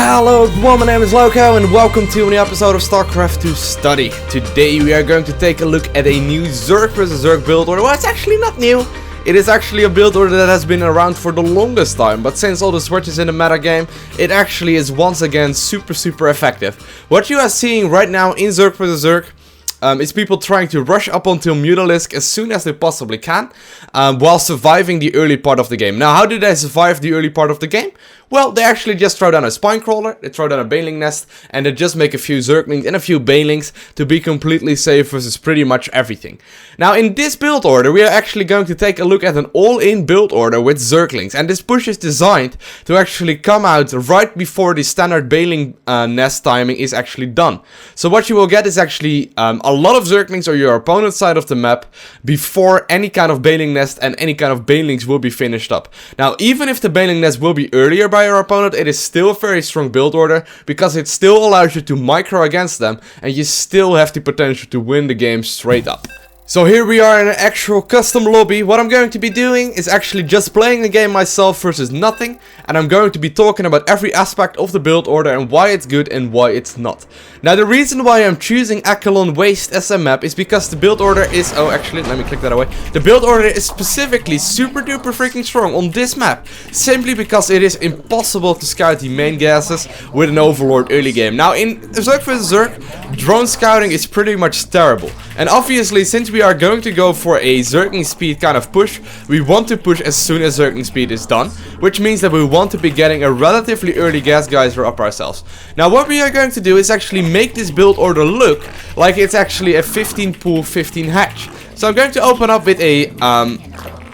Hello everyone, my name is Lowko and welcome to a new episode of StarCraft II Study. Today we are going to take a look at a new Zerg vs Zerg build order. Well, it's actually not new. It is actually a build order that has been around for the longest time, but since all the switches in the metagame, it actually is once again super effective. What you are seeing right now in Zerg vs Zerg is people trying to rush up onto mutalisks as soon as they possibly can, while surviving the early part of the game. Now, how do they survive the early part of the game? Well, they actually just throw down a spine crawler, they throw down a baneling nest, and they just make a few zerglings and a few banelings to be completely safe versus pretty much everything. Now, in this build order, we are actually going to take a look at an all-in build order with zerglings, and this push is designed to actually come out right before the standard baneling nest timing is actually done. So what you will get is actually a lot of zerglings on your opponent's side of the map before any kind of baneling nest and any kind of banelings will be finished up. Now, even if the baneling nest will be earlier by your opponent, it is still a very strong build order because it still allows you to micro against them and you still have the potential to win the game straight up. So here we are in an actual custom lobby. What I'm going to be doing is actually just playing the game myself versus nothing, and I'm going to be talking about every aspect of the build order and why it's good and why it's not. Now, the reason why I'm choosing Echelon Waste as a map is because the build order is... Oh, actually, let me click that away. The build order is specifically super duper freaking strong on this map, simply because it is impossible to scout the main gases with an Overlord early game. Now, in Zerg vs Zerg, drone scouting is pretty much terrible. And obviously, since we are going to go for a Zergling speed kind of push, we want to push as soon as Zergling speed is done, which means that we want to be getting a relatively early gas geyser up ourselves. Now, what we are going to do is actually make this build order look like it's actually a 15 pool, 15 hatch. So I'm going to open up with a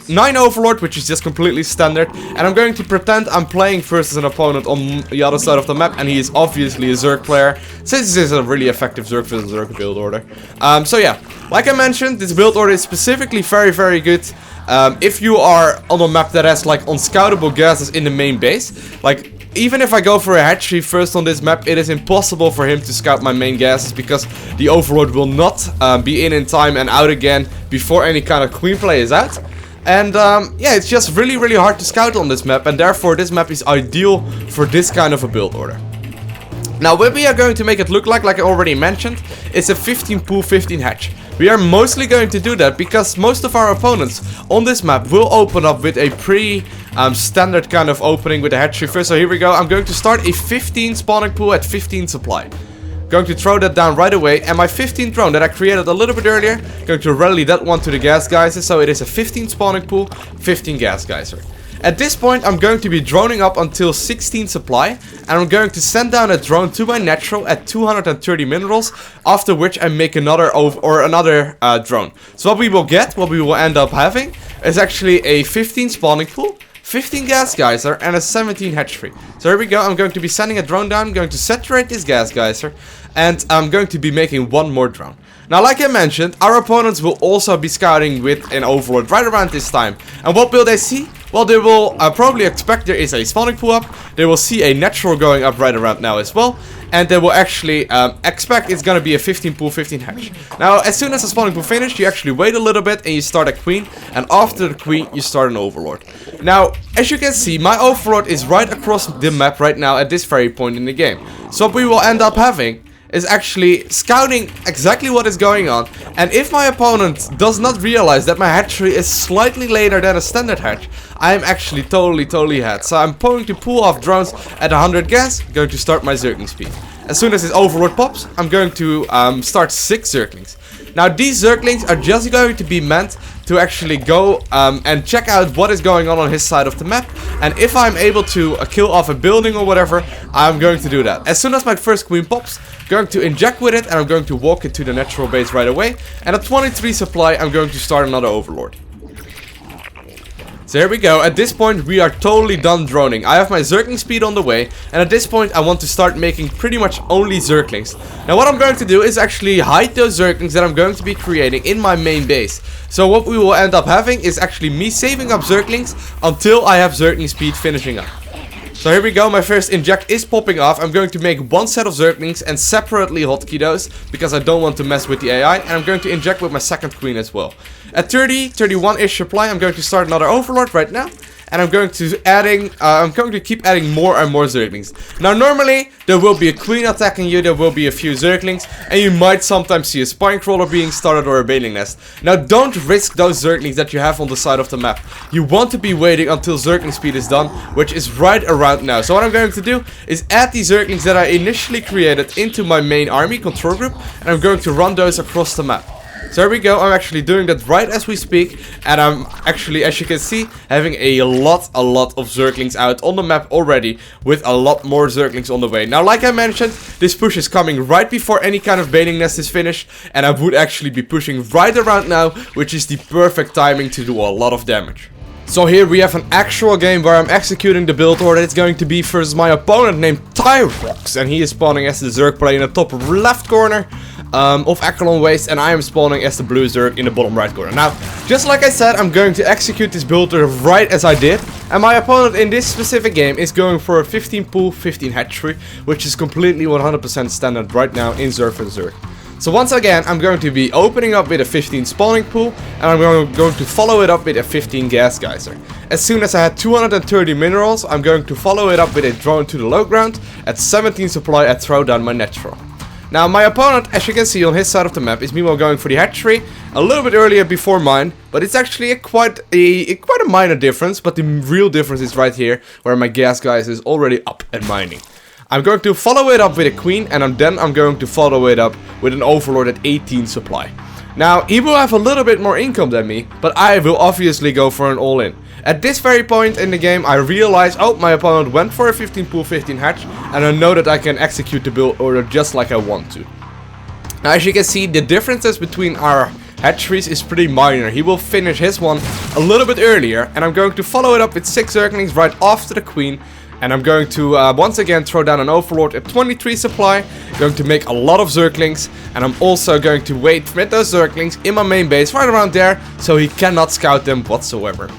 9 Overlord, which is just completely standard, and I'm going to pretend I'm playing versus an opponent on the other side of the map, and he is obviously a Zerg player, since this is a really effective Zerg vs Zerg build order. So yeah, like I mentioned, this build order is specifically very good if you are on a map that has like unscoutable gases in the main base. Like, even if I go for a hatchery first on this map, it is impossible for him to scout my main gases because the Overlord will not be in time and out again before any kind of queen play is out. And yeah, it's just really hard to scout on this map, and therefore this map is ideal for this kind of a build order. Now, what we are going to make it look like I already mentioned, is a 15 pool, 15 hatch. We are mostly going to do that because most of our opponents on this map will open up with a pretty standard kind of opening with a hatchery first. So here we go. I'm going to start a 15 spawning pool at 15 supply. Going to throw that down right away, and my 15 drone that I created a little bit earlier, going to rally that one to the gas geyser, so it is a 15 spawning pool, 15 gas geyser. At this point, I'm going to be droning up until 16 supply, and I'm going to send down a drone to my natural at 230 minerals, after which I make another drone. So what we will end up having, is actually a 15 spawning pool, 15 gas geyser, and a 17 hatchery. So here we go. I'm going to be sending a drone down, going to saturate this gas geyser, and I'm going to be making one more drone. Now, like I mentioned, our opponents will also be scouting with an Overlord right around this time. And what will they see? Well, they will probably expect there is a spawning pool up. They will see a natural going up right around now as well. And they will actually expect it's going to be a 15 pool, 15 hatch. Now, as soon as the spawning pool finished, you actually wait a little bit and you start a queen. And after the queen, you start an Overlord. Now, as you can see, my Overlord is right across the map right now at this very point in the game. So what we will end up having is actually scouting exactly what is going on, and if my opponent does not realize that my hatchery is slightly later than a standard hatch, I am actually totally ahead. So I'm going to pull off drones at 100 gas, going to start my Zergling speed. As soon as this Overlord pops, I'm going to start 6 Zerglings. Now, these Zerglings are just going to be meant to actually go and check out what is going on his side of the map, and if I'm able to kill off a building or whatever, I'm going to do that. As soon as my first queen pops, going to inject with it, and I'm going to walk it to the natural base right away, and at 23 supply, I'm going to start another Overlord. So here we go. At this point, we are totally done droning. I have my Zergling speed on the way, and at this point, I want to start making pretty much only Zerglings. Now, what I'm going to do is actually hide those Zerglings that I'm going to be creating in my main base. So what we will end up having is actually me saving up Zerglings until I have Zergling speed finishing up. So here we go, my first inject is popping off. I'm going to make one set of Zerglings and separately hotkey those, because I don't want to mess with the AI. And I'm going to inject with my second queen as well. At 30, 31-ish supply, I'm going to start another Overlord right now. and I'm going to keep adding more and more Zerglings. Now normally there will be a queen attacking you, there will be a few Zerglings, and you might sometimes see a spine crawler being started or a baling nest. Now don't risk those Zerglings that you have on the side of the map. You want to be waiting until Zergling speed is done, which is right around now. So what I'm going to do is add these Zerglings that I initially created into my main army control group, and I'm going to run those across the map. So there we go, I'm actually doing that right as we speak, and I'm actually, as you can see, having a lot of Zerglings out on the map already, with a lot more Zerglings on the way. Now, like I mentioned, this push is coming right before any kind of baling nest is finished, and I would actually be pushing right around now, which is the perfect timing to do a lot of damage. So here we have an actual game where I'm executing the build order. It's going to be versus my opponent named Tyrox, and he is spawning as the Zerg player in the top left corner of Echelon Waste, and I am spawning as the blue Zerg in the bottom right corner. Now, just like I said, I'm going to execute this build order right as I did, and my opponent in this specific game is going for a 15 pool, 15 hatchery, which is completely 100% standard right now in Zerg vs Zerg. So once again, I'm going to be opening up with a 15 spawning pool, and I'm going to follow it up with a 15 gas geyser. As soon as I had 230 minerals, I'm going to follow it up with a drone to the low ground. At 17 supply, I throw down my natural. Now my opponent, as you can see on his side of the map, is meanwhile going for the hatchery a little bit earlier before mine, but it's actually quite a minor difference. But the real difference is right here, where my gas geyser is already up and mining. I'm going to follow it up with a queen, and then I'm going to follow it up with an overlord at 18 supply. Now, he will have a little bit more income than me, but I will obviously go for an all-in. At this very point in the game, I realize, oh, my opponent went for a 15 pool, 15 hatch, and I know that I can execute the build order just like I want to. Now, as you can see, the differences between our hatcheries is pretty minor. He will finish his one a little bit earlier, and I'm going to follow it up with 6 Zerglings right after the queen. And I'm going to once again throw down an overlord at 23 supply, going to make a lot of Zerglings, and I'm also going to wait with those Zerglings in my main base right around there, so he cannot scout them whatsoever.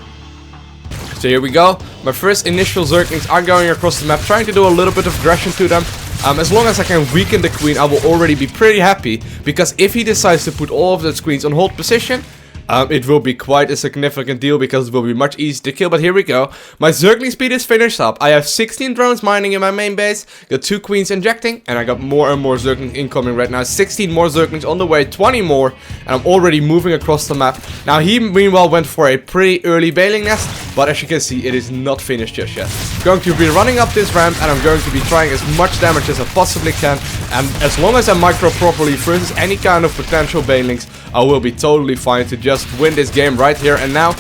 So here we go, my first initial Zerglings are going across the map, trying to do a little bit of aggression to them. As long as I can weaken the queen, I will already be pretty happy, because if he decides to put all of those queens on hold position, it will be quite a significant deal, because it will be much easier to kill. But here we go. My Zergling speed is finished up. I have 16 drones mining in my main base. Got 2 queens injecting. And I got more and more Zerglings incoming right now. 16 more Zerglings on the way. 20 more. And I'm already moving across the map. Now he meanwhile went for a pretty early baling nest. But as you can see, it is not finished just yet. I'm going to be running up this ramp. And I'm going to be trying as much damage as I possibly can. And as long as I micro properly versus any kind of potential banelings, I will be totally fine to just win this game right here and now.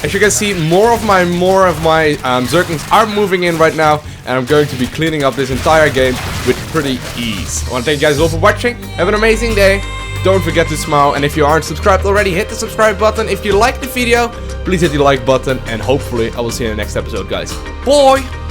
As you can see, more of my Zerglings are moving in right now, and I'm going to be cleaning up this entire game with pretty ease. I want to thank you guys all for watching. Have an amazing day. Don't forget to smile, and if you aren't subscribed already, hit the subscribe button. If you liked the video, please hit the like button, and hopefully I will see you in the next episode, guys. Bye!